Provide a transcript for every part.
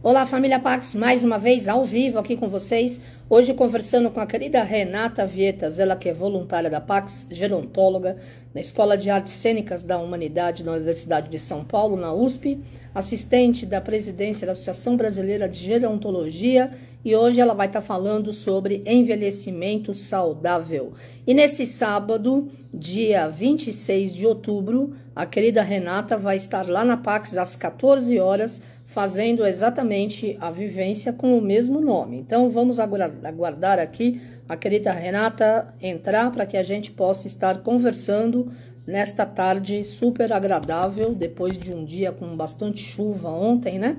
Olá, família Pax, mais uma vez ao vivo aqui com vocês. Hoje conversando com a querida Renata Vietas, ela que é voluntária da Pax, gerontóloga da Escola de Artes Cênicas da Humanidade da Universidade de São Paulo, na USP, assistente da presidência da Associação Brasileira de Gerontologia, e hoje ela vai estar falando sobre envelhecimento saudável. E nesse sábado, dia 26 de outubro, a querida Renata vai estar lá na Pax às 14 horas, fazendo exatamente a vivência com o mesmo nome. Então, vamos aguardar aqui a querida Renata entrar para que a gente possa estar conversando nesta tarde super agradável, depois de um dia com bastante chuva ontem, né?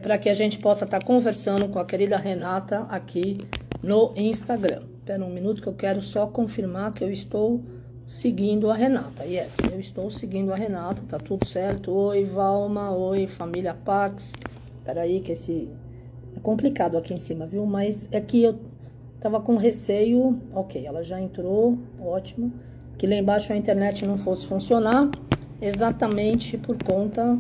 Para que a gente possa estar conversando com a querida Renata aqui no Instagram. Espera um minuto que eu quero só confirmar que eu estou seguindo a Renata. Yes, eu estou seguindo a Renata, tá tudo certo. Oi, Valma, oi, família Pax. Espera aí que esse é complicado aqui em cima, viu? Mas é que eu tava com receio. Ok, ela já entrou, ótimo. Que lá embaixo a internet não fosse funcionar, exatamente por conta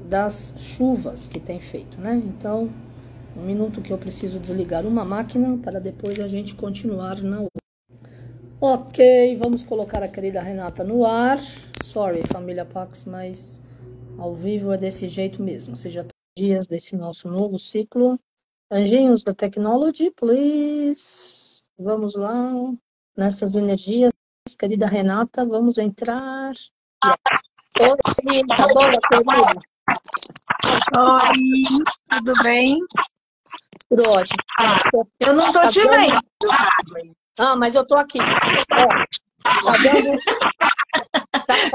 das chuvas que tem feito, né? Então, um minuto que eu preciso desligar uma máquina para depois a gente continuar na outra. Ok, vamos colocar a querida Renata no ar. Sorry, família Pax, mas ao vivo é desse jeito mesmo. Seja dias desse nosso novo ciclo. Anjinhos da Technology, please. Vamos lá, nessas energias. Querida Renata, vamos entrar. Oi, querida, boa, querida. Oi, tudo bem? Tudo ótimo. Eu não tô te vendo. Ah, mas eu tô aqui. Ó, tá dando,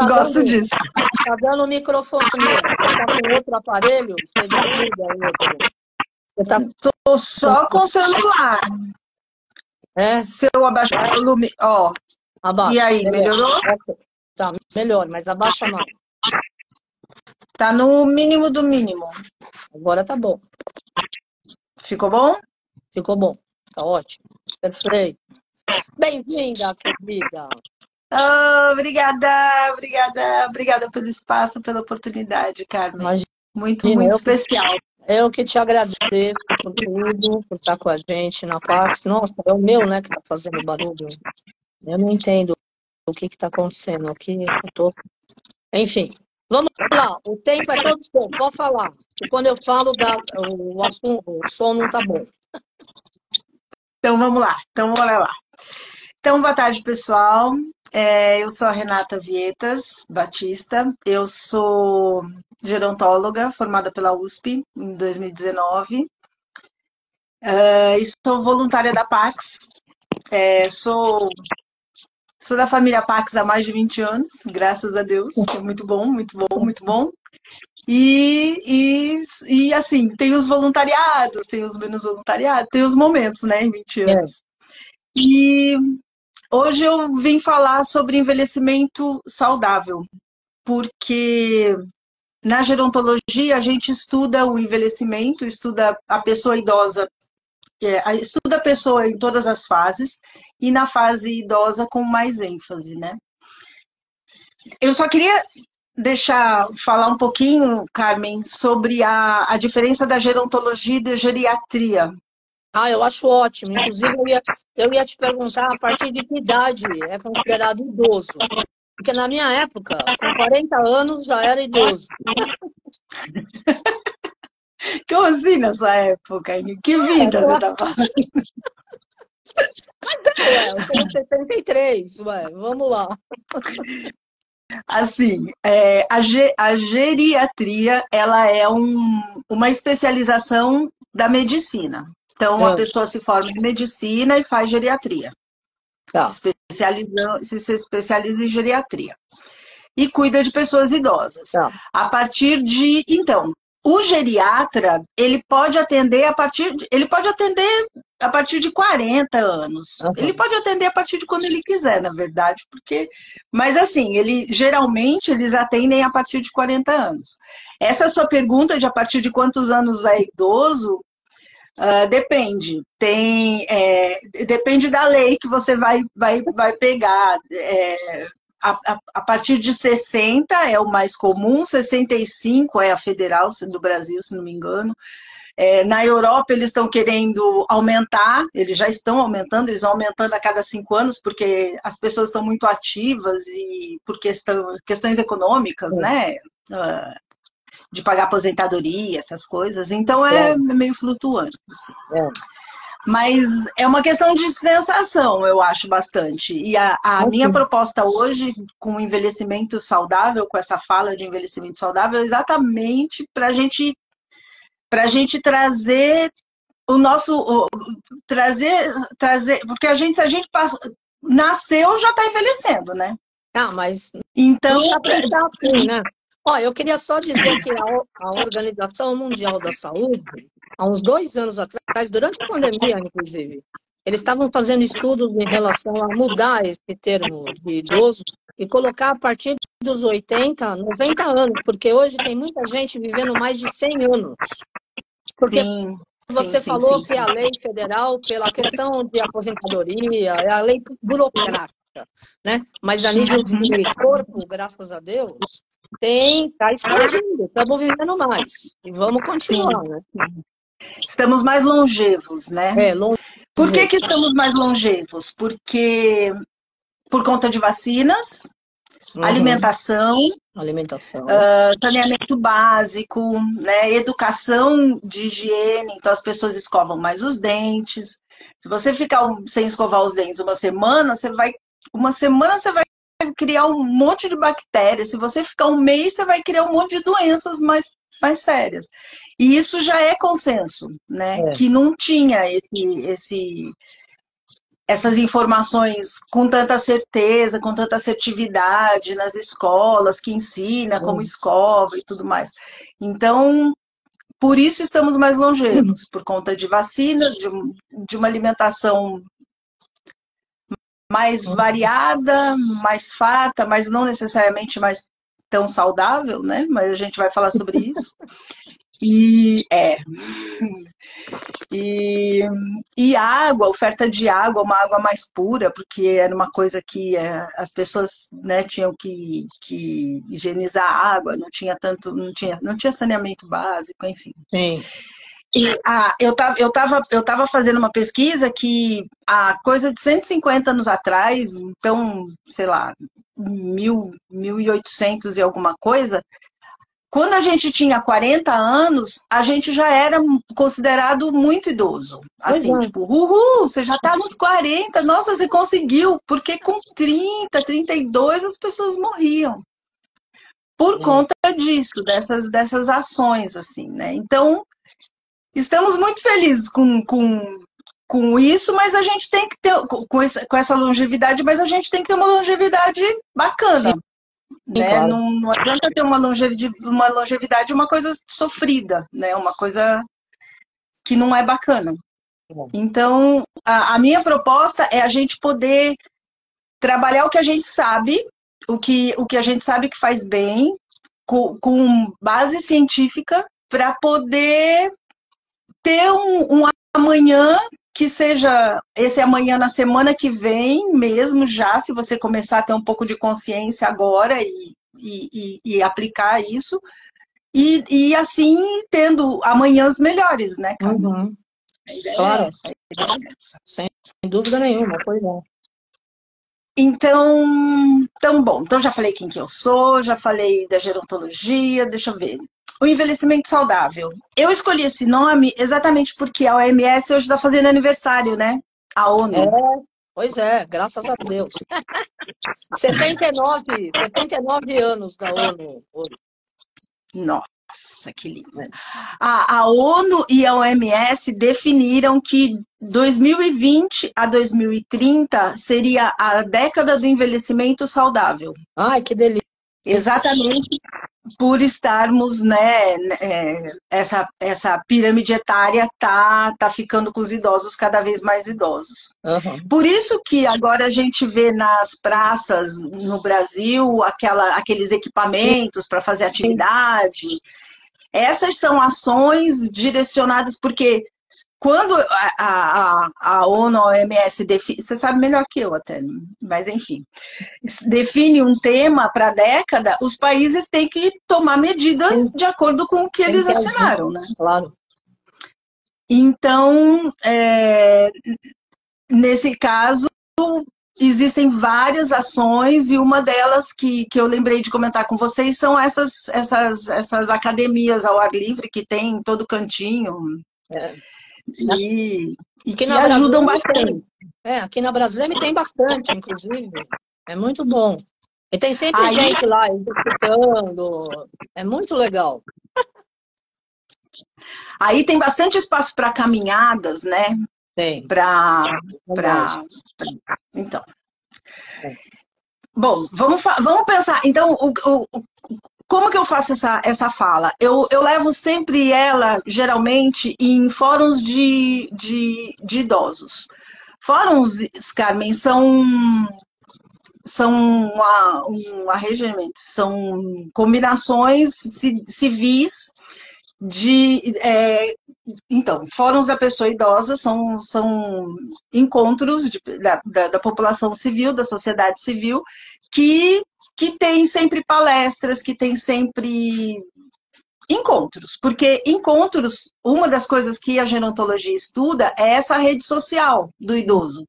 Gosto disso. Tá dando o microfone. Você tá com outro aparelho? Você desliga o outro. Você tá... Tô só com o celular. É? Se eu abaixar o volume, ó. Abaixa. E aí, melhorou? Tá, melhor, mas abaixa mais. Tá no mínimo do mínimo. Agora tá bom. Ficou bom? Ficou bom. Tá ótimo. Perfeito. Bem-vinda, querida. Oh, obrigada pelo espaço, pela oportunidade, Carmen. Imagina, muito especial. Eu que te agradeço por tudo, por estar com a gente na Pax. Nossa, é o meu, né, que tá fazendo barulho. Eu não entendo o que tá acontecendo aqui. Enfim, vamos lá. O tempo é todo seu, pode falar. E quando eu falo, o assunto, o som não tá bom. Então, vamos lá. Então, boa tarde, pessoal. Eu sou a Renata Vietas Batista. Eu sou gerontóloga, formada pela USP em 2019. E sou voluntária da Pax. Sou da família Pax há mais de 20 anos, graças a Deus. É muito bom. E assim, tem os voluntariados, tem os menos voluntariados, tem os momentos, né, em 20 anos. E hoje eu vim falar sobre envelhecimento saudável, porque na gerontologia a gente estuda o envelhecimento, estuda a pessoa idosa, estuda a pessoa em todas as fases, e na fase idosa com mais ênfase, né? Eu só queria falar um pouquinho, Carmen, sobre a diferença da gerontologia e da geriatria. Ah, eu acho ótimo. Inclusive, eu ia te perguntar a partir de que idade é considerado idoso. Porque na minha época, com 40 anos, já era idoso. Como assim nessa época? Que vida você tá falando? Eu tenho 73, vamos lá. Assim, a geriatria, ela é uma especialização da medicina. Então, a pessoa se forma em medicina e faz geriatria. Tá. Se especializa em geriatria. E cuida de pessoas idosas. Tá. Então, o geriatra, ele pode atender a partir de 40 anos. Uhum. Ele pode atender a partir de quando ele quiser, na verdade, mas assim, geralmente eles atendem a partir de 40 anos. Essa sua pergunta de a partir de quantos anos é idoso, depende. Depende da lei que você vai pegar. a partir de 60 é o mais comum, 65 é a federal do Brasil, se não me engano. Na Europa, eles estão querendo aumentar, eles já estão aumentando, eles vão aumentando a cada 5 anos, porque as pessoas estão muito ativas e por questões econômicas, né? De pagar aposentadoria, essas coisas. Então, é meio flutuante. Assim. Mas é uma questão de sensação, eu acho, bastante. E a minha proposta hoje, com o envelhecimento saudável, com essa fala de envelhecimento saudável, é exatamente para a gente trazer o nosso... trazer porque se a gente nasceu, já está envelhecendo, né? Mas... Então... assim, né? Eu queria só dizer que a Organização Mundial da Saúde, há uns 2 anos atrás, durante a pandemia, inclusive, eles estavam fazendo estudos em relação a mudar esse termo de idoso e colocar a partir dos 80, 90 anos, porque hoje tem muita gente vivendo mais de 100 anos. Porque você falou que a lei federal, pela questão de aposentadoria, é a lei burocrática, né? Mas a nível de corpo, graças a Deus, está expandindo, estamos vivendo mais. E vamos continuar, né? Estamos mais longevos, né? Por que estamos mais longevos? Porque por conta de vacinas, alimentação, saneamento básico, né? Educação de higiene, então as pessoas escovam mais os dentes. Se você ficar sem escovar os dentes uma semana, você vai criar um monte de bactérias. Se você ficar um mês, você vai criar um monte de doenças mais sérias. E isso já é consenso, né? Que não tinha essas informações com tanta certeza, com tanta assertividade nas escolas, que ensina como escova e tudo mais. Então, por isso estamos mais longevos, por conta de vacinas, de uma alimentação mais variada, mais farta, mas não necessariamente mais tão saudável, né? Mas a gente vai falar sobre isso. E água, oferta de água, uma água mais pura, porque era uma coisa que as pessoas, né, tinham que higienizar a água, não tinha saneamento básico, enfim. Sim. Eu tava fazendo uma pesquisa que há coisa de 150 anos atrás, então, sei lá, 1800 e alguma coisa, quando a gente tinha 40 anos, a gente já era considerado muito idoso. Assim, tipo, você já tá nos 40, nossa, você conseguiu, porque com 30, 32 as pessoas morriam. Por conta disso, dessas ações, assim, né? Então, estamos muito felizes com isso, mas a gente tem que ter, com essa longevidade, mas a gente tem que ter uma longevidade bacana. Sim. Né? Claro. Não adianta ter uma longevidade, uma coisa sofrida, né? Uma coisa que não é bacana. Então, a minha proposta é a gente poder trabalhar o que a gente sabe, o que a gente sabe que faz bem, com base científica, para poder ter um amanhã que seja esse amanhã na semana que vem mesmo, já, se você começar a ter um pouco de consciência agora e aplicar isso, e assim tendo amanhãs melhores, né, cara? Claro. Sem dúvida nenhuma, pois é. Então, bom, então já falei quem que eu sou, já falei da gerontologia, deixa eu ver. O envelhecimento saudável. Eu escolhi esse nome exatamente porque a OMS hoje está fazendo aniversário, né? A ONU. Pois é, graças a Deus. 79 anos da ONU hoje. Nossa, que lindo. A ONU e a OMS definiram que 2020 a 2030 seria a década do envelhecimento saudável. Ai, que delícia. Exatamente por estarmos, né, essa pirâmide etária tá ficando com os idosos cada vez mais idosos. Por isso que agora a gente vê nas praças no Brasil aqueles equipamentos para fazer atividade. Essas são ações direcionadas, porque quando a ONU, a OMS, define, você sabe melhor que eu até, mas enfim, define um tema para a década, os países têm que tomar medidas de acordo com o que eles assinaram, né? Claro. Então, nesse caso, existem várias ações e uma delas que eu lembrei de comentar com vocês são essas academias ao ar livre que tem em todo cantinho e que ajudam bastante. Aqui na Brasília tem bastante, inclusive. É muito bom. E tem sempre gente lá executando. É muito legal. Aí tem bastante espaço para caminhadas, né? Tem. Então. Bom, vamos pensar. Então, como que eu faço essa fala? Eu levo sempre ela, geralmente, em fóruns de idosos. Fóruns, Carmen, são um arregimento, são combinações civis então, fóruns da pessoa idosa são encontros da população civil, da sociedade civil, que tem sempre palestras, que tem sempre encontros. Porque encontros, uma das coisas que a gerontologia estuda é essa rede social do idoso.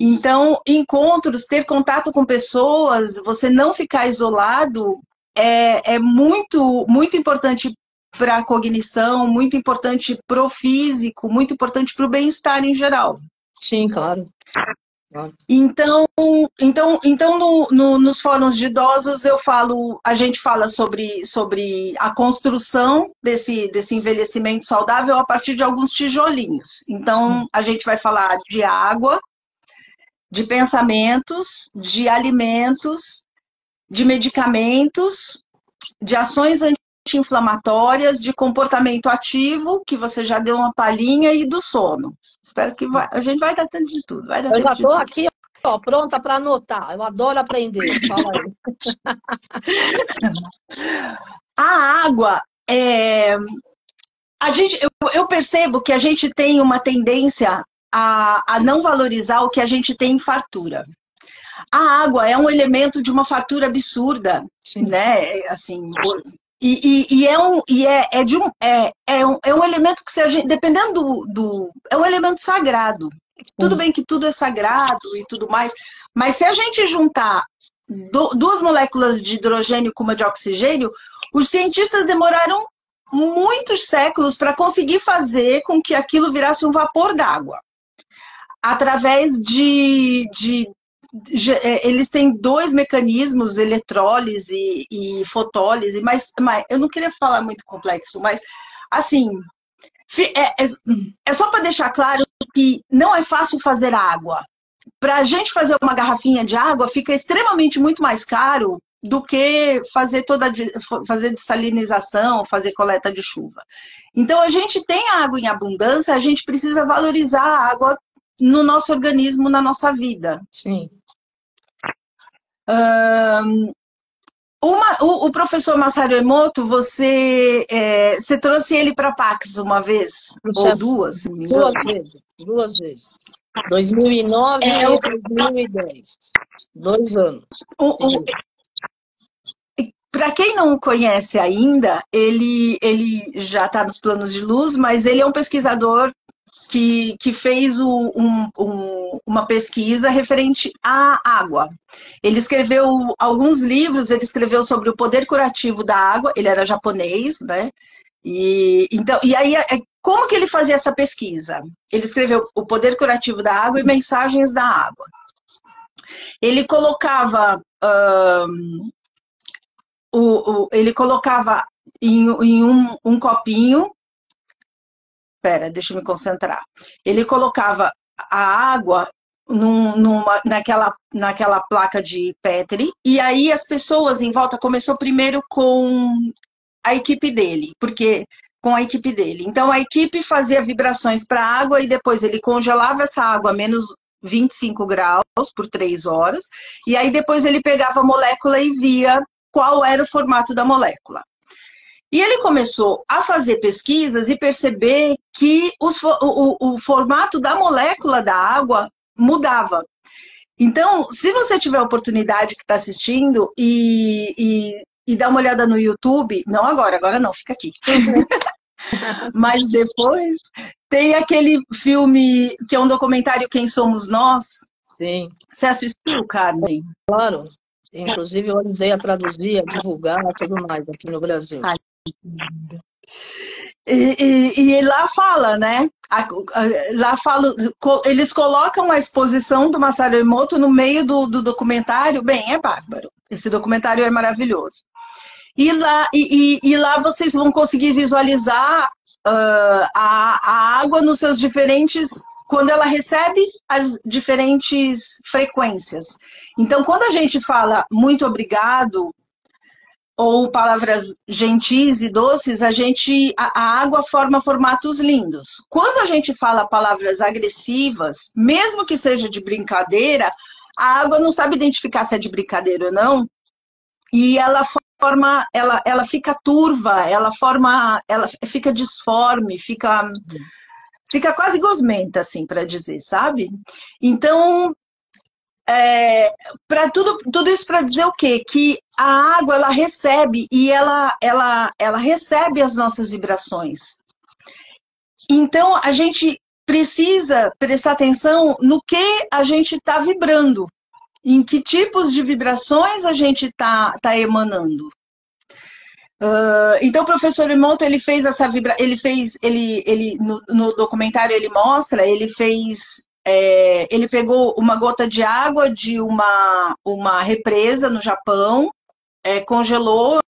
Então, encontros, ter contato com pessoas, você não ficar isolado, é muito, muito importante para a cognição, muito importante para o físico, muito importante para o bem-estar em geral. Sim, claro. Então nos fóruns de idosos a gente fala sobre a construção desse envelhecimento saudável a partir de alguns tijolinhos. Então, a gente vai falar de água, de pensamentos, de alimentos, de medicamentos, de ações anti-inflamatórias, de comportamento ativo, que você já deu uma palhinha, e do sono. Espero que a gente vai dar tanto de tudo. Eu já estou aqui, pronta para anotar. Eu adoro aprender. Fala aí. A água, eu percebo que a gente tem uma tendência a não valorizar o que a gente tem em fartura. A água é um elemento de uma fartura absurda, sim, né? Assim, é um elemento que, se a gente, dependendo é um elemento sagrado. Tudo bem que tudo é sagrado e tudo mais, mas se a gente juntar duas moléculas de hidrogênio com uma de oxigênio, os cientistas demoraram muitos séculos para conseguir fazer com que aquilo virasse um vapor d'água. Através eles têm dois mecanismos, eletrólise e fotólise, mas eu não queria falar muito complexo, mas assim, é só para deixar claro que não é fácil fazer água. Para a gente fazer uma garrafinha de água fica extremamente muito mais caro do que fazer dessalinização, fazer coleta de chuva. Então, a gente tem água em abundância, a gente precisa valorizar a água no nosso organismo, na nossa vida. Sim. O professor Masaru Emoto, você trouxe ele para a Pax uma vez? Ou duas? Duas vezes. 2009 e 2010. 2 anos. Para quem não o conhece ainda, ele já está nos planos de luz, mas ele é um pesquisador que fez uma pesquisa referente à água. Ele escreveu alguns livros, ele escreveu sobre o poder curativo da água, ele era japonês, né? E aí, como que ele fazia essa pesquisa? Ele escreveu O Poder Curativo da Água e Mensagens da Água. Ele colocava em um copinho. Deixa eu me concentrar. Ele colocava a água naquela placa de Petri, e aí as pessoas em volta começou primeiro com a equipe dele, Então a equipe fazia vibrações para a água e depois ele congelava essa água a menos 25 graus por 3 horas, e aí depois ele pegava a molécula e via qual era o formato da molécula. E ele começou a fazer pesquisas e perceber que o formato da molécula da água mudava. Então, se você tiver a oportunidade que está assistindo e dá uma olhada no YouTube, não agora não, fica aqui. Mas depois tem aquele filme que é um documentário Quem Somos Nós. Sim. Você assistiu, Carmen? Claro. Inclusive eu ajudei a traduzir, a divulgar e tudo mais aqui no Brasil. Ai, e lá fala, né? Lá fala, eles colocam a exposição do Masaru Emoto no meio do documentário. Bem, é bárbaro. Esse documentário é maravilhoso. E lá vocês vão conseguir visualizar a água nos seus diferentes... Quando ela recebe as diferentes frequências. Então, quando a gente fala muito obrigado, ou palavras gentis e doces, a água forma formatos lindos. Quando a gente fala palavras agressivas, mesmo que seja de brincadeira, a água não sabe identificar se é de brincadeira ou não, e ela fica turva, ela fica disforme, fica quase gosmenta, assim, para dizer, sabe? Então, tudo isso para dizer o quê? Que a água, ela recebe, e ela recebe as nossas vibrações. Então, a gente precisa prestar atenção no que a gente está vibrando, em que tipos de vibrações a gente está emanando. Então o professor Emoto, ele fez essa no documentário ele mostra, ele pegou uma gota de água de uma represa no Japão, congelou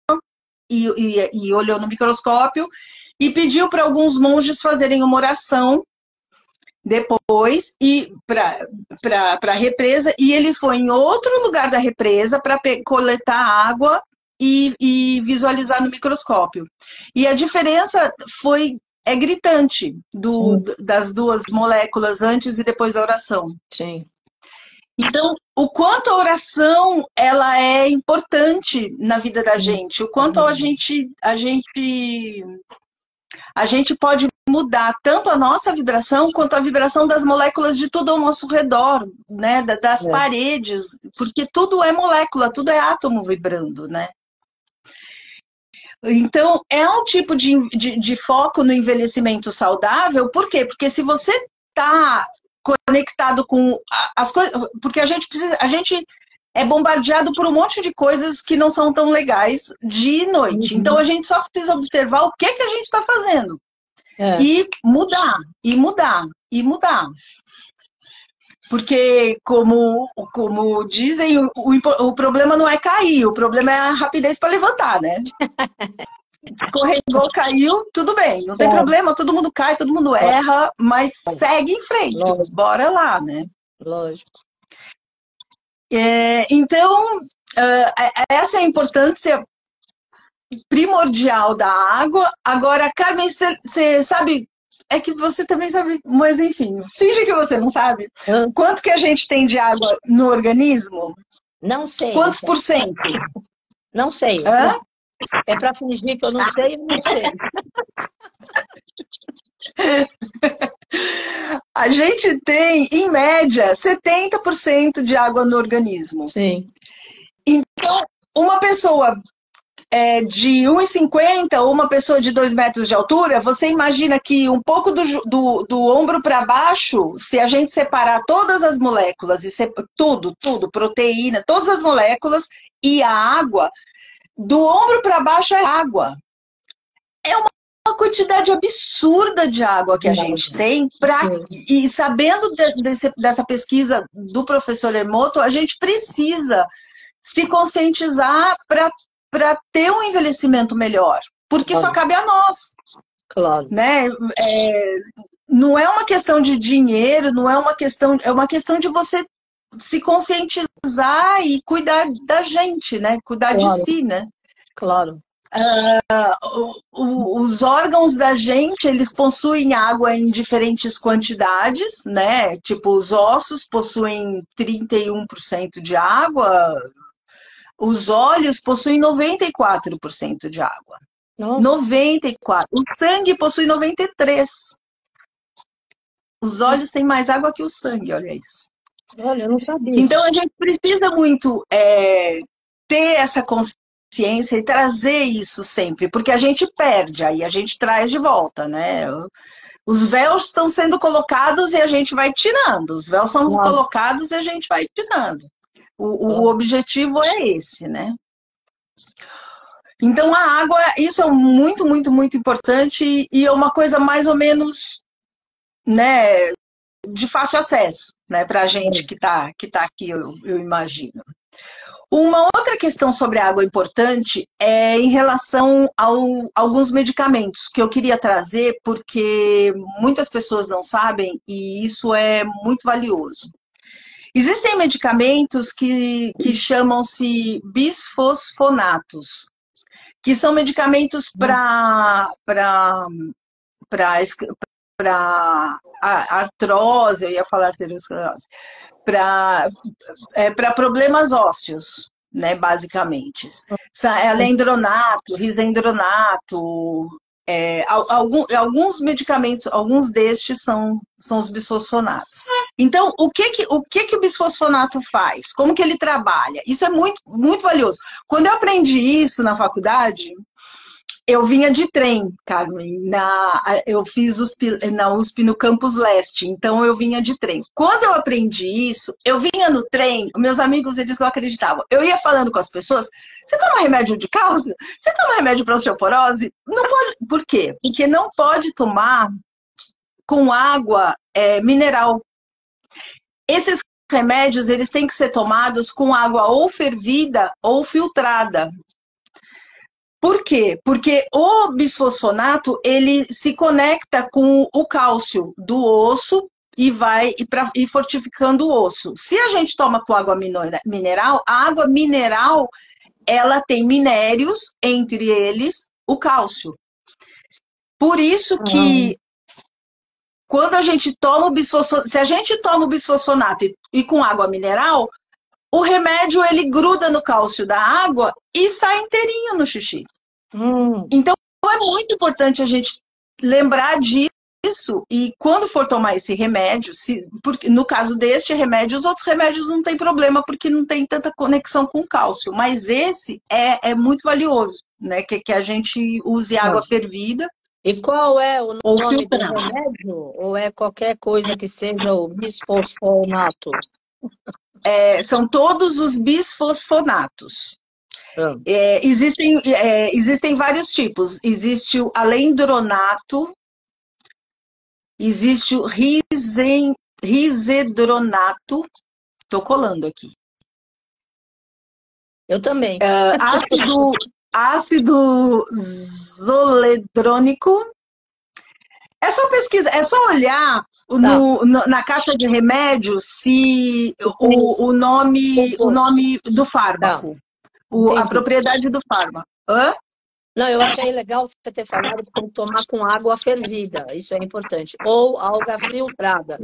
e olhou no microscópio e pediu para alguns monges fazerem uma oração depois para a represa, e ele foi em outro lugar da represa para coletar água e visualizar no microscópio. E a diferença é gritante das duas moléculas antes e depois da oração. Sim. Então, o quanto a oração ela é importante na vida da gente, o quanto a gente pode mudar tanto a nossa vibração quanto a vibração das moléculas de tudo ao nosso redor, né? Das paredes, porque tudo é molécula, tudo é átomo vibrando, né? Então, é um tipo de foco no envelhecimento saudável. Por quê? Porque se você está conectado com as coisas... Porque a gente é bombardeado por um monte de coisas que não são tão legais de noite. Então, a gente só precisa observar o que a gente está fazendo. E mudar, e mudar, e mudar. Porque, como dizem, o problema não é cair, o problema é a rapidez para levantar, né? Escorregou, caiu, tudo bem, não tem problema, todo mundo cai, todo mundo erra, mas segue em frente, bora lá, né? Lógico. Então, essa é a importância primordial da água. Agora, Carmen, você sabe... É que você também sabe, mas enfim, finge que você não sabe. Quanto que a gente tem de água no organismo? Não sei. Quantos por cento? Não sei. Hã? É para fingir que eu não sei, eu não sei. A gente tem, em média, 70% de água no organismo. Sim. Então, uma pessoa de 1,50 ou uma pessoa de 2 metros de altura, você imagina que um pouco do ombro para baixo, se a gente separar todas as moléculas, tudo, proteína, todas as moléculas e a água, do ombro para baixo é água. É uma quantidade absurda de água que a gente tem, e sabendo dessa pesquisa do professor Emoto, a gente precisa se conscientizar para ter um envelhecimento melhor, porque só cabe a nós. Claro. Né? Não é uma questão de dinheiro, não é uma questão, é uma questão de você se conscientizar e cuidar da gente, né? Cuidar de si, né? Claro. Os órgãos da gente, eles possuem água em diferentes quantidades, né? Tipo, os ossos possuem 31% de água, os olhos possuem 94% de água. Nossa, 94. O sangue possui 93. Os olhos têm mais água que o sangue, olha isso. olha, eu não sabia. Então, a gente precisa muito ter essa consciência e trazer isso sempre, porque a gente perde, aí a gente traz de volta, né? Os véus estão sendo colocados e a gente vai tirando. Os véus são Claro, colocados e a gente vai tirando. O claro. objetivo é esse, né? Então, a água, isso é muito, muito, muito importante e é uma coisa mais ou menos, né, de fácil acesso, né, para a gente que tá aqui, eu imagino. Uma outra questão sobre a água importante é em relação a alguns medicamentos que eu queria trazer, porque muitas pessoas não sabem e isso é muito valioso. Existem medicamentos que chamam-se bisfosfonatos, que são medicamentos para artrose, eu ia falar arteriosclerose, para problemas ósseos, né, basicamente. Alendronato, risendronato, alguns medicamentos, alguns destes são os bisfosfonatos. Então, o que o bisfosfonato faz? Como que ele trabalha? Isso é muito, muito valioso. Quando eu aprendi isso na faculdade, eu vinha de trem, Carmen. Eu fiz na USP no Campus Leste, então eu vinha de trem. Quando eu aprendi isso, eu vinha no trem, meus amigos, eles não acreditavam. Eu ia falando com as pessoas, você toma remédio de cálcio? Você toma remédio para osteoporose? Não pode. Por quê? Porque não pode tomar com água mineral. Esses remédios, eles têm que ser tomados com água ou fervida ou filtrada. Por quê? Porque o bisfosfonato, ele se conecta com o cálcio do osso e vai fortificando o osso. Se a gente toma com água mineral, a água mineral, ela tem minérios, entre eles o cálcio. Por isso que quando a gente toma o bisfosfonato, se a gente toma o bisfosfonato e com água mineral, o remédio ele gruda no cálcio da água e sai inteirinho no xixi. Então é muito importante a gente lembrar disso e quando for tomar esse remédio, porque no caso deste remédio, os outros remédios não tem problema porque não tem tanta conexão com o cálcio, mas esse é muito valioso, né? Que a gente use água fervida. E qual é o nome do remédio? Ou é qualquer coisa que seja o bisfosfonato? São todos os bisfosfonatos. Existem vários tipos. Existe o alendronato, existe o risedronato. Estou colando aqui. Eu também. Ácido zoledrônico. É só pesquisa, é só olhar na caixa de remédio se o nome do fármaco, a propriedade do fármaco. Hã? Não, eu achei legal você ter falado que tem que tomar com água fervida, isso é importante, ou água filtrada.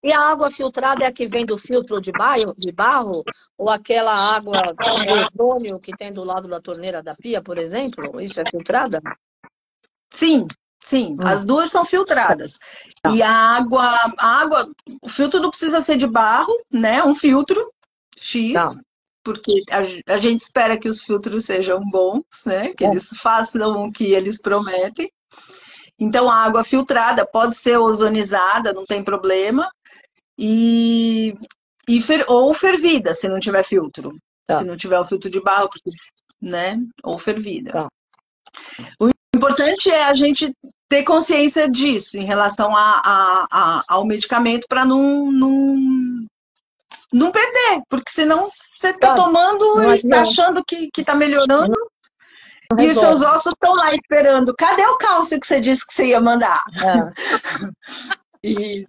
E a água filtrada é a que vem do filtro de barro, ou aquela água com ozônio que tem do lado da torneira da pia, por exemplo? Isso é filtrada? Sim, as duas são filtradas. E a água, o filtro não precisa ser de barro, né? Um filtro X. Porque a gente espera que os filtros sejam bons, né? Que eles façam o que eles prometem. Então, a água filtrada pode ser ozonizada, não tem problema. Ou fervida, se não tiver filtro. Se não tiver o filtro de barro, né? Ou fervida. O importante é a gente ter consciência disso em relação ao medicamento para não perder, porque senão você está tomando e está achando que está melhorando e os seus ossos estão lá esperando. Cadê o cálcio que você disse que você ia mandar? Eles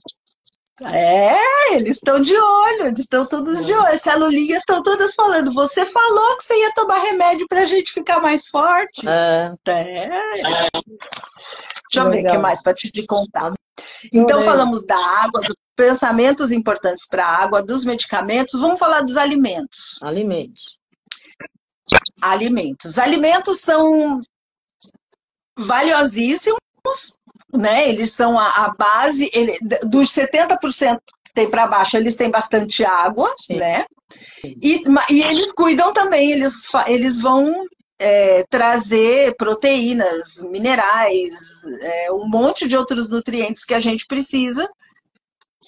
estão de olho, eles estão todos de olho. As celulinhas estão todas falando, você falou que você ia tomar remédio para a gente ficar mais forte. Deixa eu ver o que mais para te contar. Então, falamos da água, dos pensamentos importantes para a água, dos medicamentos. Vamos falar dos alimentos. Alimentos são valiosíssimos, né? Eles são a base, dos 70% que tem para baixo, eles têm bastante água, Sim. né? E eles cuidam também, eles vão trazer proteínas, minerais, um monte de outros nutrientes que a gente precisa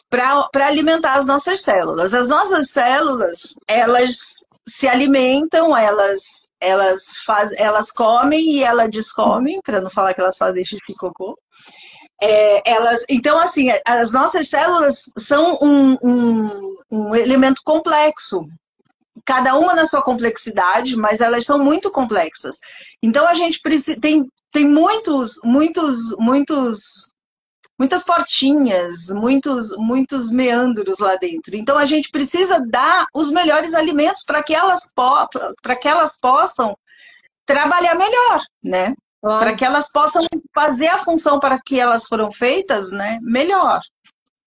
para alimentar as nossas células. As nossas células, elas se alimentam, elas comem e elas descomem, para não falar que elas fazem xixi e cocô. Então, assim, as nossas células são um elemento complexo, cada uma na sua complexidade, mas elas são muito complexas. Então, a gente precisa, tem muitas portinhas, muitos meandros lá dentro. Então, a gente precisa dar os melhores alimentos para que elas possam trabalhar melhor, né? Claro. Para que elas possam fazer a função para que elas foram feitas, né, melhor.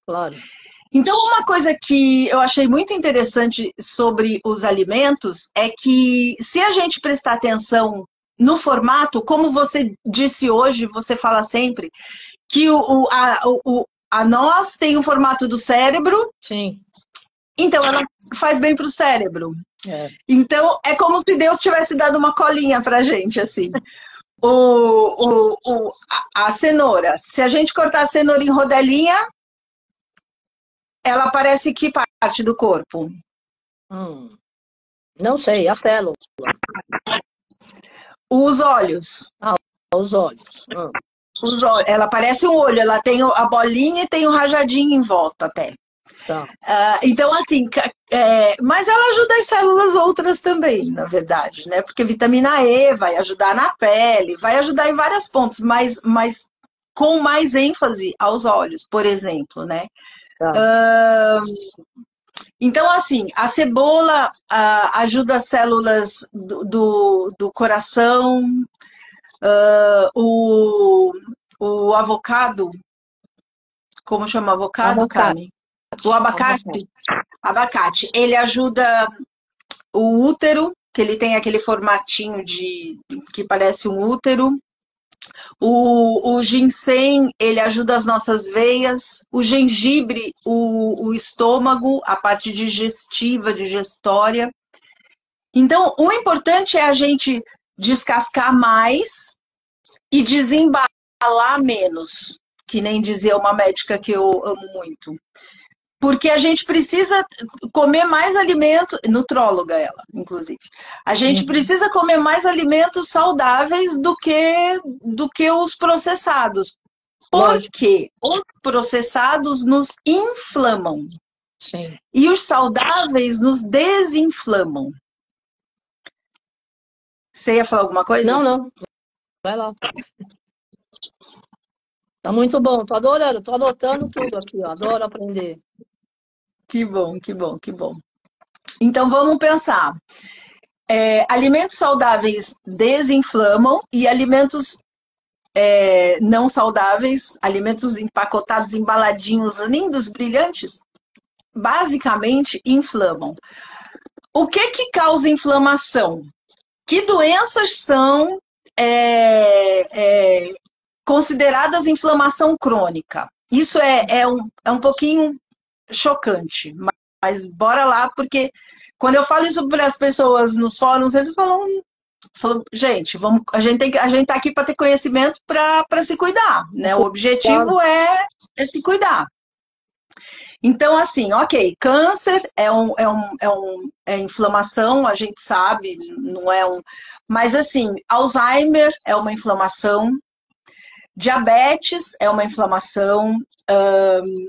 Claro. Então, uma coisa que eu achei muito interessante sobre os alimentos é que, se a gente prestar atenção no formato, como você disse hoje, você fala sempre, que a noz tem o formato do cérebro. Sim. Então, ela faz bem para o cérebro. Então, é como se Deus tivesse dado uma colinha para a gente, assim. A cenoura. Se a gente cortar a cenoura em rodelinha, ela aparece que parte do corpo? Não sei, a célula. Os olhos. Os olhos. Os olhos. Ela parece um olho, ela tem a bolinha e tem o rajadinho em volta até. Tá. Então, assim, mas ela ajuda as células outras também, na verdade, né? Porque vitamina E vai ajudar na pele, vai ajudar em vários pontos, mas com mais ênfase aos olhos, por exemplo, né? Tá. Então, assim, a cebola ajuda as células do coração, o avocado, como chama avocado, Carmen? O abacate, ele ajuda o útero, que ele tem aquele formatinho que parece um útero. O ginseng, ele ajuda as nossas veias. O gengibre, o estômago, a parte digestiva, digestória. Então, o importante é a gente descascar mais e desembalar menos, que nem dizia uma médica que eu amo muito. Porque a gente precisa comer mais alimentos, nutróloga ela, inclusive. A gente precisa comer mais alimentos saudáveis do que os processados. Porque os processados nos inflamam. Sim. E os saudáveis nos desinflamam. Você ia falar alguma coisa? Não. Vai lá. Tá muito bom, tô adorando, tô anotando tudo aqui, ó. Adoro aprender. Que bom. Então, vamos pensar. Alimentos saudáveis desinflamam e alimentos não saudáveis, alimentos empacotados, embaladinhos, lindos, brilhantes, basicamente inflamam. O que causa inflamação? Que doenças são consideradas inflamação crônica? Isso é um pouquinho chocante, mas bora lá, porque quando eu falo isso para as pessoas nos fóruns, eles falam gente, a gente tá aqui para ter conhecimento para se cuidar, né? O objetivo é se cuidar. Então, assim, ok, câncer é inflamação, a gente sabe, não é mas assim, Alzheimer é uma inflamação, diabetes é uma inflamação,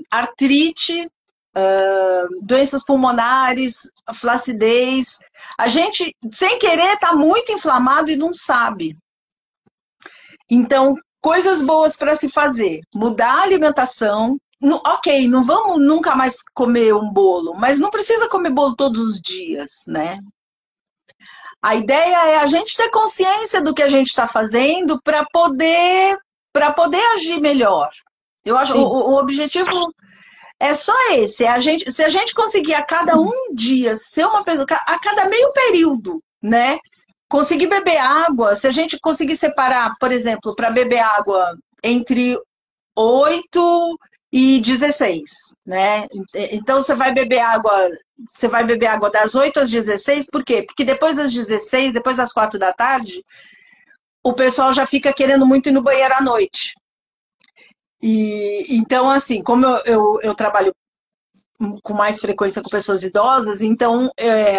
artrite, doenças pulmonares, flacidez. A gente, sem querer, está muito inflamado e não sabe. Então, coisas boas para se fazer. Mudar a alimentação. Ok, não vamos nunca mais comer um bolo, mas não precisa comer bolo todos os dias, né? A ideia é a gente ter consciência do que a gente está fazendo para poder agir melhor. Eu acho o objetivo é só esse. Se a gente conseguir a cada um dia ser uma pessoa, a cada meio período, né? conseguir beber água, se a gente conseguir separar, por exemplo, para beber água entre 8 e 16, né? Então você vai beber água das 8 às 16, por quê? Porque depois das 16, depois das 4 da tarde, o pessoal já fica querendo muito ir no banheiro à noite. E então, assim, como eu trabalho com mais frequência com pessoas idosas, então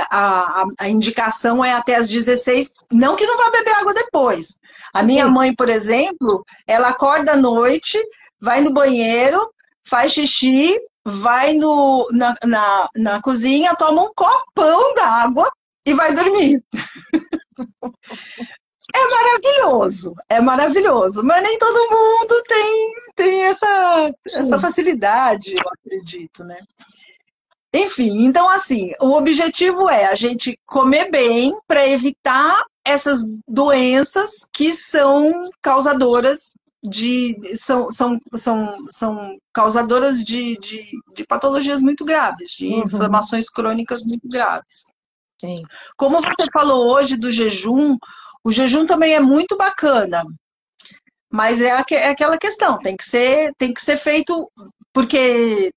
a indicação é até as 16, não que não vá beber água depois. A minha mãe, por exemplo, ela acorda à noite, vai no banheiro, faz xixi, vai na cozinha, toma um copão d'água e vai dormir. É maravilhoso, mas nem todo mundo tem essa facilidade, eu acredito, né? Enfim, então assim, o objetivo é a gente comer bem para evitar essas doenças que são causadoras são causadoras de patologias muito graves, de inflamações crônicas muito graves. Sim. Como você falou hoje do jejum, o jejum também é muito bacana, mas é aquela questão, tem que ser feito, porque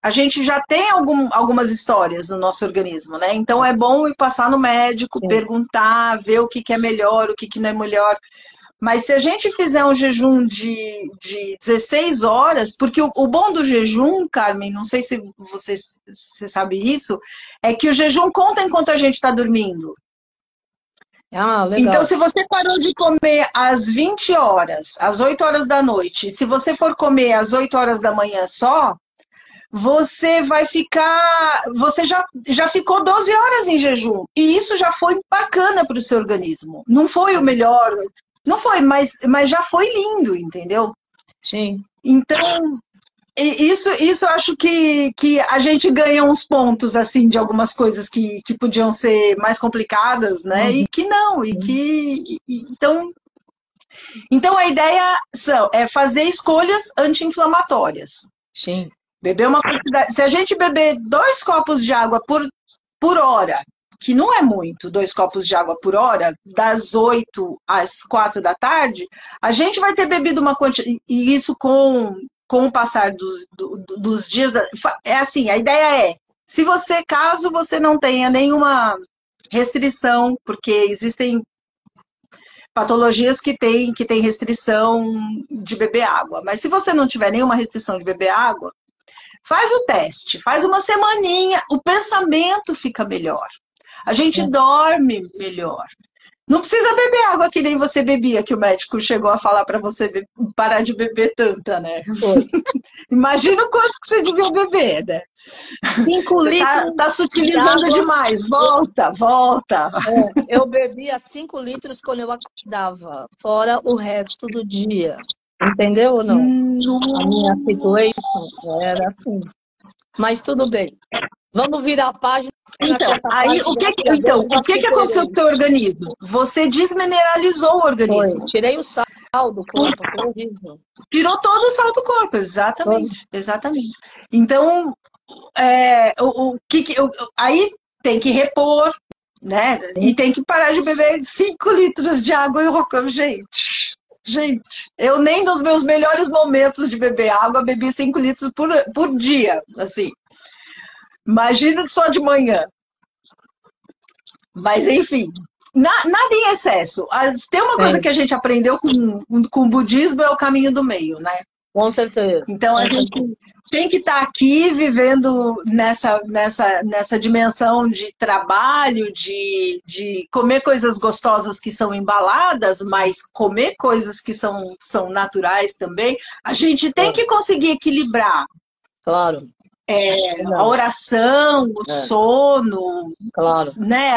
a gente já tem algumas histórias no nosso organismo, né? Então é bom ir passar no médico, Sim. perguntar, ver o que é melhor, o que não é melhor. Mas se a gente fizer um jejum de 16 horas, porque o bom do jejum, Carmen, não sei se você sabe isso, é que o jejum conta enquanto a gente está dormindo. Ah, legal. Então, se você parou de comer às 20 horas, às 8 horas da noite, se você for comer às 8 horas da manhã só, você vai ficar. Você já ficou 12 horas em jejum. E isso já foi bacana para o seu organismo. Não foi o melhor. Não foi, mas já foi lindo, entendeu? Sim. Então, isso eu acho que a gente ganha uns pontos, assim, de algumas coisas que podiam ser mais complicadas, né? E que não, então a ideia é fazer escolhas anti-inflamatórias. Sim. Beber uma quantidade. Se a gente beber 2 copos de água por hora, que não é muito, 2 copos de água por hora, das 8 às 4 da tarde, a gente vai ter bebido uma quantidade. E isso com o passar dos dias. É assim, a ideia é, caso você não tenha nenhuma restrição, porque existem patologias que têm restrição de beber água. Mas se você não tiver nenhuma restrição de beber água, faz o teste, faz uma semaninha, o pensamento fica melhor. A gente dorme melhor. Não precisa beber água que nem você bebia, que o médico chegou a falar para você parar de beber tanta, né? Imagina o quanto que você devia beber, né? 5 litros. Você tá sutilizando demais. Volta. Eu bebia 5 litros quando eu acordava, fora o resto do dia. Entendeu ou não? A minha situação era assim. Mas tudo bem. Vamos virar a página. Então, aí, o que aconteceu com o teu organismo? Você desmineralizou o organismo. Foi. Tirei o sal do corpo, foi horrível. Tirou todo o sal do corpo, exatamente. Então, aí tem que repor, né? E tem que parar de beber 5 litros de água. Gente, eu nem nos meus melhores momentos de beber água bebi 5 litros por dia, assim. Imagina só de manhã. Mas, enfim, nada em excesso. Tem uma coisa que a gente aprendeu com o budismo, é o caminho do meio, né? Com certeza. Então, a gente tem que estar aqui vivendo nessa dimensão de trabalho, de comer coisas gostosas que são embaladas, mas comer coisas que são naturais também. A gente tem que conseguir equilibrar. Claro. A oração, o sono, claro. Né?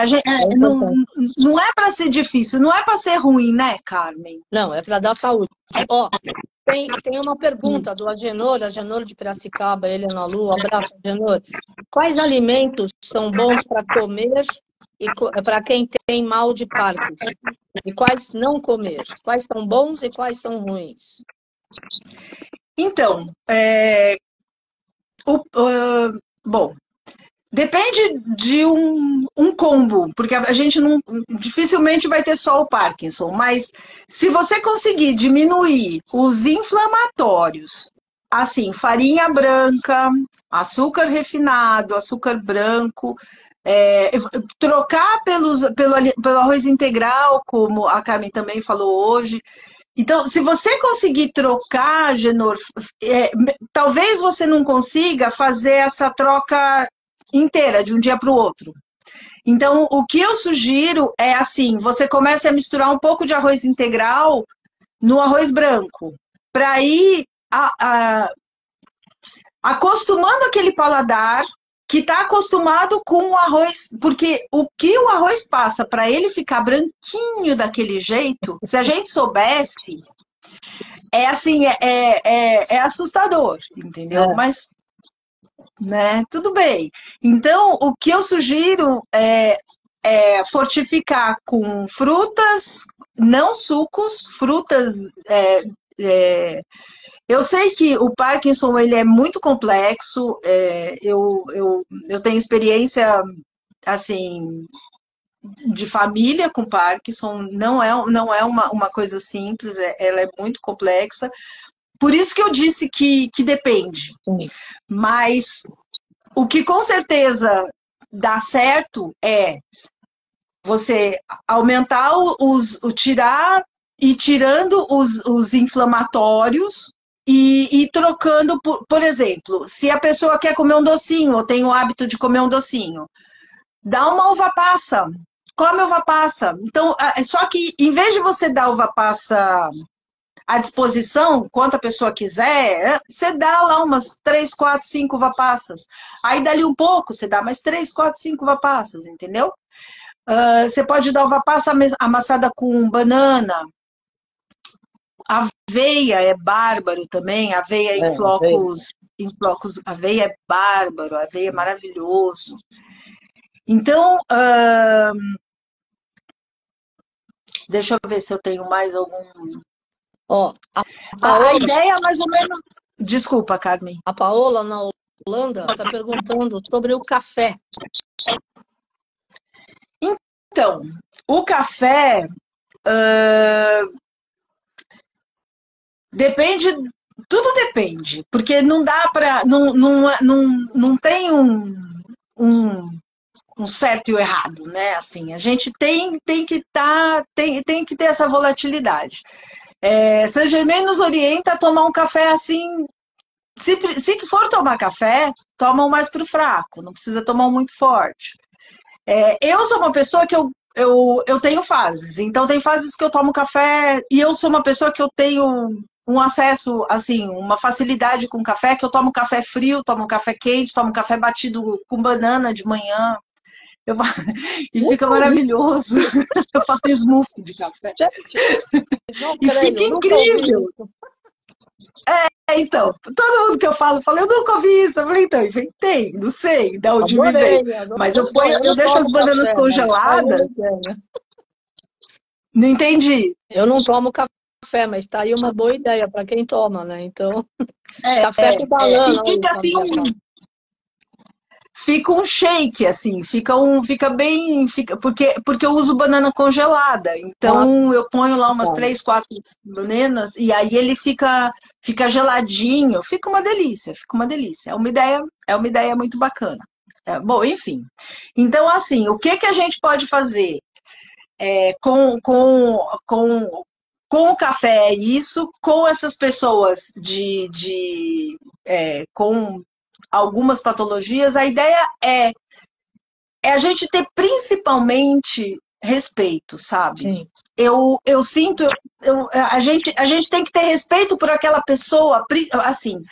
Não é para ser difícil, não é para ser ruim, né, Carmen? Não, é para dar saúde. Ó, tem uma pergunta do Agenor de Piracicaba, ele é na Lua. Abraço, Agenor. Quais alimentos são bons para comer e para quem tem mal de Parkinson? E quais não comer? Quais são bons e quais são ruins? Então, bom, Depende de um combo, porque a gente não, dificilmente vai ter só o Parkinson, mas se você conseguir diminuir os inflamatórios, assim, farinha branca, açúcar refinado, açúcar branco, trocar pelo arroz integral, como a Carmen também falou hoje. Então, se você conseguir trocar, Genor, talvez você não consiga fazer essa troca inteira, de um dia para o outro. Então, o que eu sugiro é assim, você comece a misturar um pouco de arroz integral no arroz branco, para ir acostumando aquele paladar que está acostumado com o arroz, porque o que o arroz passa para ele ficar branquinho daquele jeito, se a gente soubesse, é assim, é assustador, entendeu? Mas, né, tudo bem. Então, o que eu sugiro é fortificar com frutas, não sucos, frutas. Eu sei que o Parkinson ele é muito complexo, eu tenho experiência assim de família com Parkinson, não é uma coisa simples, ela é muito complexa. Por isso que eu disse que depende. Sim. Mas o que com certeza dá certo é você aumentar tirando os inflamatórios e trocando, por exemplo, se a pessoa quer comer um docinho ou tem o hábito de comer um docinho, dá uma uva passa, come uva passa. Então, só que em vez de você dar uva passa à disposição, quanto a pessoa quiser, você dá lá umas 3, 4, 5 uva passas. Aí dali um pouco, você dá mais 3, 4, 5 uva passas, entendeu? Você pode dar uva passa amassada com banana. Aveia é bárbaro também, aveia em flocos, aveia é bárbaro, aveia é maravilhoso. Então, deixa eu ver se eu tenho mais algum... a ideia é mais ou menos... Desculpa, Carmen. A Paola, na Holanda, está perguntando sobre o café. Então, o café... depende... Tudo depende, porque não dá para... Não tem um certo e o errado, né? Assim, a gente tem que ter essa volatilidade. Saint Germain nos orienta a tomar um café assim. Se for tomar café, toma um mais pro fraco, não precisa tomar um muito forte. Eu sou uma pessoa que eu tenho fases, então tem fases que eu tomo café e eu sou uma pessoa que eu tenho um acesso, assim, uma facilidade com café, que eu tomo café frio, tomo café quente, tomo café batido com banana de manhã. E fica maravilhoso. Eu faço smoothie de café. E fica incrível. Então, todo mundo que eu falo, eu nunca ouvi isso. Eu falei, então, inventei, não sei de onde me veio. Mas eu deixo as bananas congeladas. Não entendi. Eu não tomo café, mas estaria uma boa ideia para quem toma, né? Então, café com banana. E fica assim, fica um shake, assim, porque eu uso banana congelada, então eu ponho lá umas 3, 4 bananas e aí ele fica geladinho, fica uma delícia. É uma ideia muito bacana. Bom, enfim. Então, assim, o que a gente pode fazer com o café isso, com essas pessoas com algumas patologias, a ideia é a gente ter principalmente respeito, sabe? Sim. Eu sinto, a gente tem que ter respeito por aquela pessoa, assim,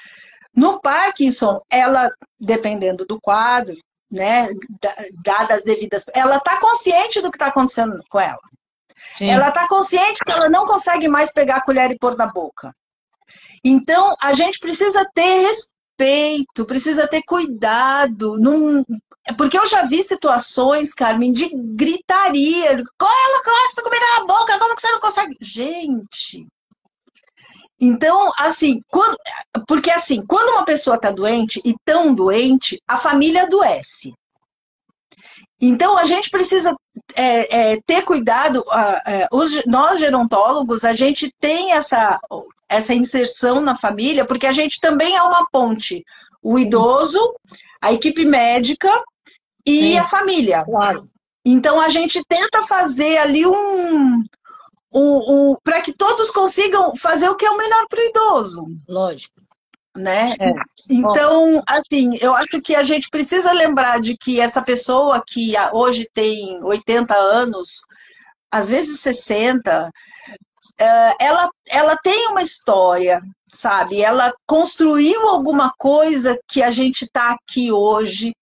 no Parkinson, ela, dependendo do quadro, né, dadas as devidas, ela está consciente do que está acontecendo com ela. Sim. Ela está consciente que ela não consegue mais pegar a colher e pôr na boca. Então, a gente precisa ter respeito, precisa ter cuidado. Porque eu já vi situações, Carmen, de gritaria. Ela começa a comer na boca, como que você não consegue? Gente... Então, assim, quando uma pessoa está doente e tão doente, a família adoece. Então, a gente precisa ter cuidado, nós gerontólogos, a gente tem essa inserção na família, porque a gente também é uma ponte. O idoso, a equipe médica e Sim, a família. claro. Então, a gente tenta fazer ali para que todos consigam fazer o que é o melhor para o idoso. Lógico. Né? Então, assim, eu acho que a gente precisa lembrar de que essa pessoa que hoje tem 80 anos, às vezes 60, ela tem uma história, sabe? Ela construiu alguma coisa que a gente está aqui hoje.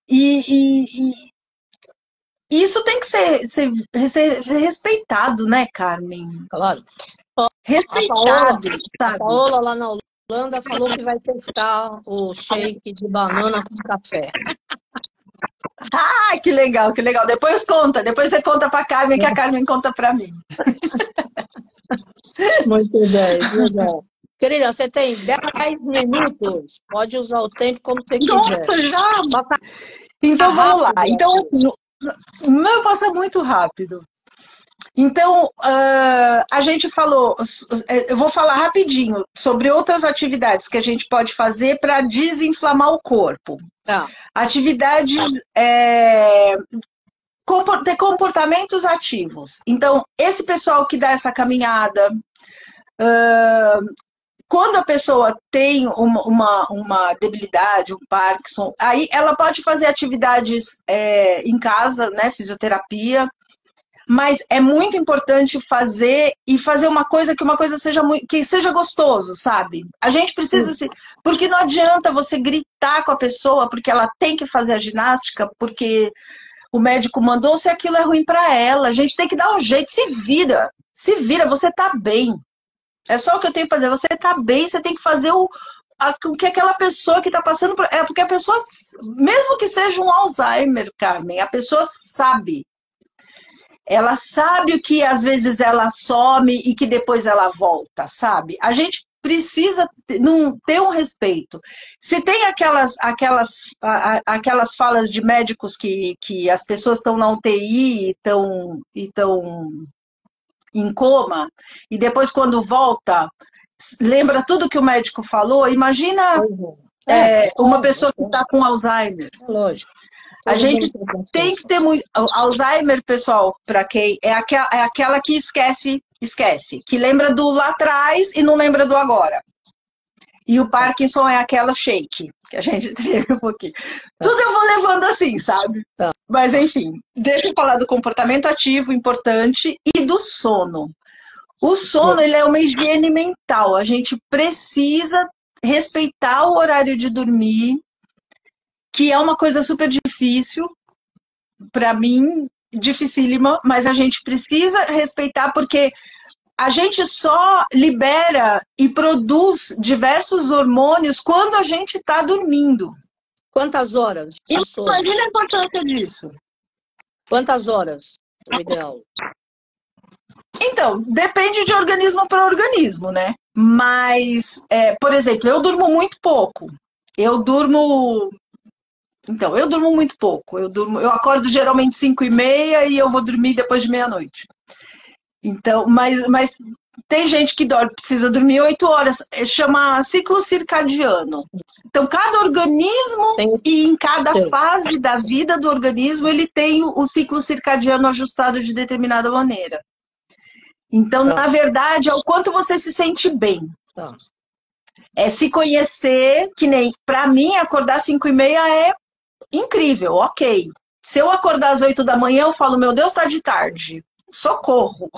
E isso tem que ser respeitado, né, Carmen? Claro. Respeitado, sabe? A Paola lá na Holanda falou que vai testar o shake de banana com café. Ah, que legal, que legal. Depois você conta para a Carmen, que a Carmen conta para mim. Muito bem, legal. Querida, você tem 10 minutos. Pode usar o tempo como você quiser. Nossa, já? Então vamos lá. Então, assim, o meu passa muito rápido. Então, a gente falou, eu vou falar rapidinho sobre outras atividades que a gente pode fazer para desinflamar o corpo. Tá. Atividades, ter comportamentos ativos. Então, esse pessoal que dá essa caminhada, quando a pessoa tem uma debilidade, um Parkinson, aí ela pode fazer atividades em casa, né, fisioterapia. Mas é muito importante fazer uma coisa que seja gostoso, sabe? A gente precisa porque não adianta você gritar com a pessoa porque ela tem que fazer a ginástica, porque o médico mandou, se aquilo é ruim para ela. A gente tem que dar um jeito, se vira, você tá bem. É só o que eu tenho que fazer, você tá bem, você tem que fazer o que aquela pessoa que tá passando por... porque a pessoa, mesmo que seja um Alzheimer, Carmen, a pessoa sabe. Ela sabe o que às vezes ela some e que depois ela volta, sabe? A gente precisa ter um respeito. Se tem aquelas falas de médicos que as pessoas estão na UTI e estão em coma, e depois quando volta, lembra tudo que o médico falou, imagina uma pessoa que está com Alzheimer. Lógico. A gente tem que ter muito... Alzheimer, pessoal, para quem... É aquela que esquece, que lembra do lá atrás e não lembra do agora. E o Parkinson é aquela shake, que a gente teve um pouquinho. Tudo eu vou levando assim, sabe? Mas, enfim, deixa eu falar do comportamento ativo, importante, e do sono. O sono, ele é uma higiene mental. A gente precisa respeitar o horário de dormir, que é uma coisa super difícil, para mim, dificílima, mas a gente precisa respeitar, porque a gente só libera e produz diversos hormônios quando a gente está dormindo. Quantas horas? Imagina a importância disso. Quantas horas é o ideal? Então, depende de organismo para organismo, né? Mas, por exemplo, eu durmo muito pouco. Eu durmo muito pouco. Eu acordo geralmente 5h30 e eu vou dormir depois de meia-noite. Então, mas tem gente que precisa dormir 8 horas. Chama ciclo circadiano. Então, cada organismo e em cada fase da vida do organismo, ele tem o ciclo circadiano ajustado de determinada maneira. Então, na verdade, é o quanto você se sente bem. É se conhecer, que nem, para mim, acordar 5h30 é incrível, ok. Se eu acordar às 8 da manhã, eu falo, meu Deus, tá de tarde. Socorro.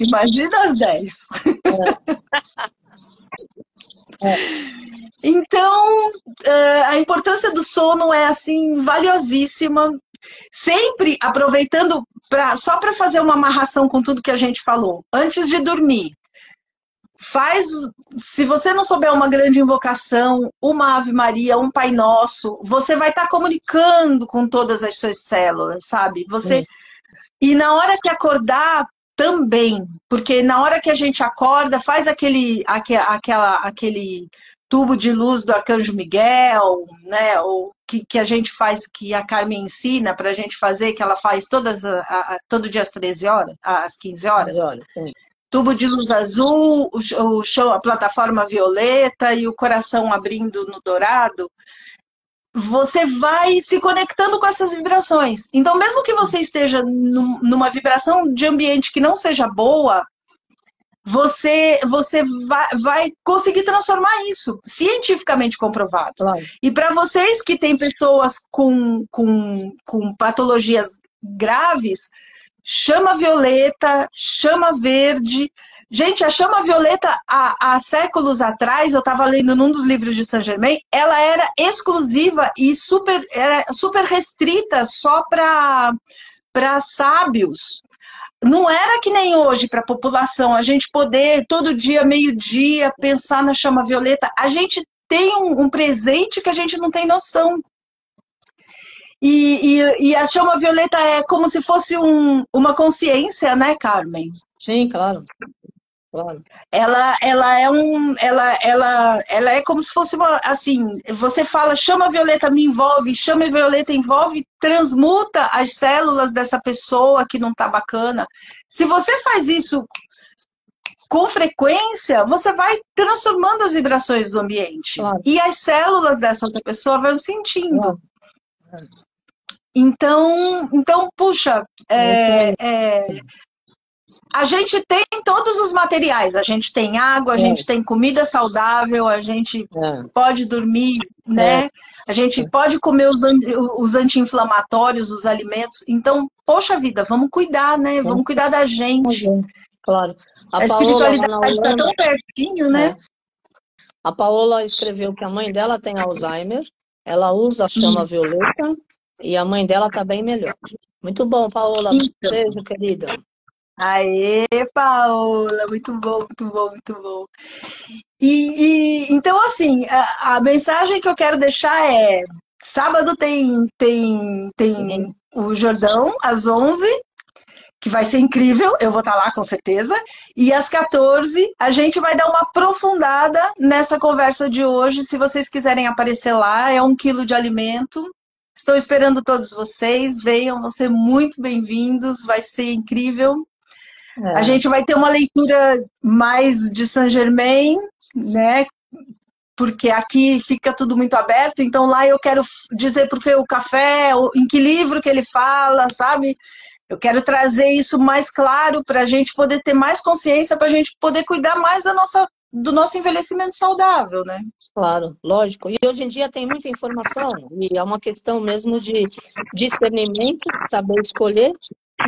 Imagina às 10. Então, a importância do sono é, assim, valiosíssima. Sempre aproveitando, só para fazer uma amarração com tudo que a gente falou. Antes de dormir, se você não souber uma grande invocação, uma Ave Maria, um Pai Nosso, você vai estar comunicando com todas as suas células, sabe? E na hora que acordar, também. Porque na hora que a gente acorda, faz aquele tubo de luz do Arcanjo Miguel, né? Ou que a gente faz, que a Carmen ensina para a gente fazer, que ela faz todo dia às 13 horas, às 15 horas. Olha, sim. Tubo de luz azul, o chão, a plataforma violeta e o coração abrindo no dourado. Você vai se conectando com essas vibrações. Então, mesmo que você esteja numa vibração de ambiente que não seja boa, você vai conseguir transformar isso, cientificamente comprovado. Claro. E para vocês que têm pessoas com patologias graves, chama violeta, chama verde. Gente, a chama violeta, há séculos atrás, eu estava lendo num dos livros de Saint Germain, ela era exclusiva e super restrita só para sábios. Não era que nem hoje para a população, a gente poder, todo dia, meio-dia, pensar na chama violeta. A gente tem um presente que a gente não tem noção. E a chama violeta é como se fosse uma consciência, né, Carmen? Sim, claro. Claro. Ela é como se fosse assim, você fala, chama violeta me envolve, chama violeta envolve, transmuta as células dessa pessoa que não tá bacana. Se você faz isso com frequência, você vai transformando as vibrações do ambiente. Claro. E as células dessa outra pessoa vão sentindo. Claro. Então, puxa, a gente tem todos os materiais, a gente tem água, a gente tem comida saudável, a gente pode dormir, né? A gente pode comer os anti-inflamatórios, os alimentos. Então, poxa vida, vamos cuidar, né? Vamos cuidar da gente. Claro. A espiritualidade está tão pertinho, né? A Paola escreveu que a mãe dela tem Alzheimer, ela usa a chama violeta e a mãe dela está bem melhor. Muito bom, Paola. Beijo, querida. Aê, Paola, muito bom, muito bom, muito bom. Então, assim, a mensagem que eu quero deixar é: sábado tem o Jordão, às 11, que vai ser incrível, eu vou estar lá com certeza, e às 14 a gente vai dar uma aprofundada nessa conversa de hoje. Se vocês quiserem aparecer lá, é 1 quilo de alimento. Estou esperando todos vocês, venham, vão ser muito bem-vindos, vai ser incrível. A gente vai ter uma leitura mais de Saint Germain, né? Porque aqui fica tudo muito aberto, então lá eu quero dizer porque o café, em que livro que ele fala, sabe? Eu quero trazer isso mais claro para a gente poder ter mais consciência, para a gente poder cuidar mais do nosso envelhecimento saudável, né? Claro, lógico. E hoje em dia tem muita informação, e é uma questão mesmo de discernimento, saber escolher.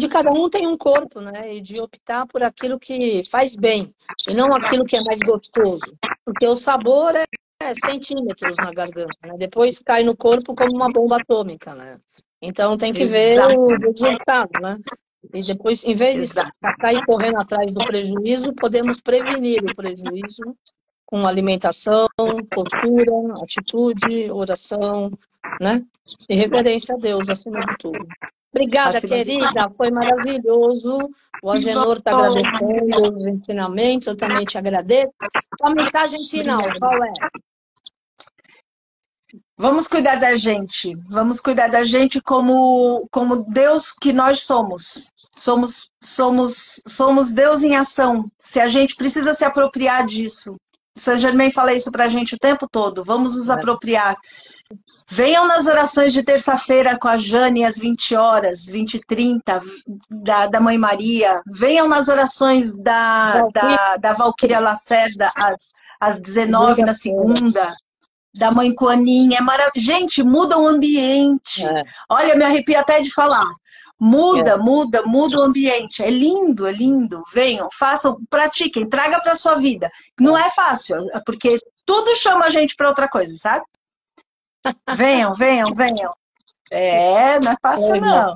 De cada um tem um corpo, né? E de optar por aquilo que faz bem, e não aquilo que é mais gostoso. Porque o sabor é centímetros na garganta, né? Depois cai no corpo como uma bomba atômica, né? Então tem que ver o resultado, né? E depois, em vez de sair correndo atrás do prejuízo, podemos prevenir o prejuízo com alimentação, postura, atitude, oração, né? E reverência a Deus, acima de tudo. Obrigada, querida. Foi maravilhoso. O Agenor está agradecendo os ensinamentos, eu também te agradeço. A mensagem final, qual é? Vamos cuidar da gente. Vamos cuidar da gente como Deus que nós somos. Somos Deus em ação. Se a gente precisa se apropriar disso. Saint Germain fala isso pra gente o tempo todo. Vamos nos apropriar. Venham nas orações de terça-feira com a Jane às 20 horas, 20h30, da Mãe Maria. Venham nas orações da Valquíria Lacerda às 19 na segunda. Da Mãe Kuan-Yin. Gente, muda o ambiente. Olha, me arrepio até de falar. Muda o ambiente. É lindo, é lindo. Venham, façam, pratiquem, traga para sua vida. Não é fácil, porque tudo chama a gente para outra coisa, sabe? Venham. Não é fácil, não.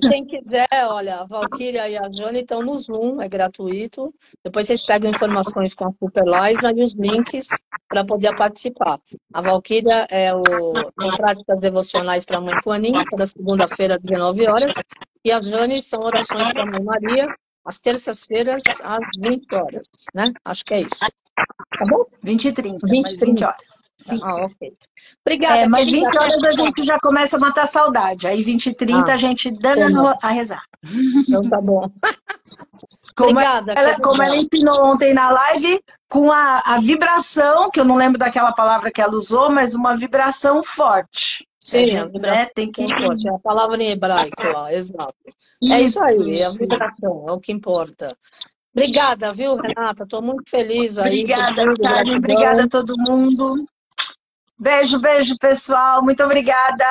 Quem quiser, olha, a Valquíria e a Jane estão no Zoom, é gratuito. Depois vocês pegam informações com a Super Liza e os links para poder participar. A Valquíria são práticas devocionais para a Mãe Kuan-Yin, toda segunda-feira às 19 horas. E a Jane são orações para a Mãe Maria, às terças-feiras às 20 horas, né? Acho que é isso. Tá bom? 20 e 30, 20 mais 20 horas. Sim. Ok. Obrigada, mas querida. 20 horas a gente já começa a matar saudade. Aí 20 e 30 a gente dando a rezar. Então tá bom. Obrigada, como ela ensinou ontem na live, com a vibração, que eu não lembro daquela palavra que ela usou, mas uma vibração forte. Sim, a vibração tem que forte. É a palavra em hebraico lá, exato. É isso aí, a vibração, é o que importa. Obrigada, viu, Renata? Estou muito feliz aí. Obrigada, Carmen. Obrigada a todo mundo. Beijo, beijo, pessoal. Muito obrigada.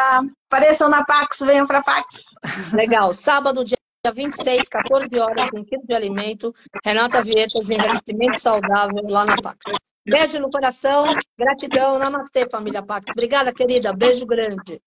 Apareçam na Pax, venham para a Pax. Legal. Sábado, dia 26, 14 horas, um quilo de alimento. Renata Vietas, envelhecimento saudável lá na Pax. Beijo no coração. Gratidão. Namastê, família Pax. Obrigada, querida. Beijo grande.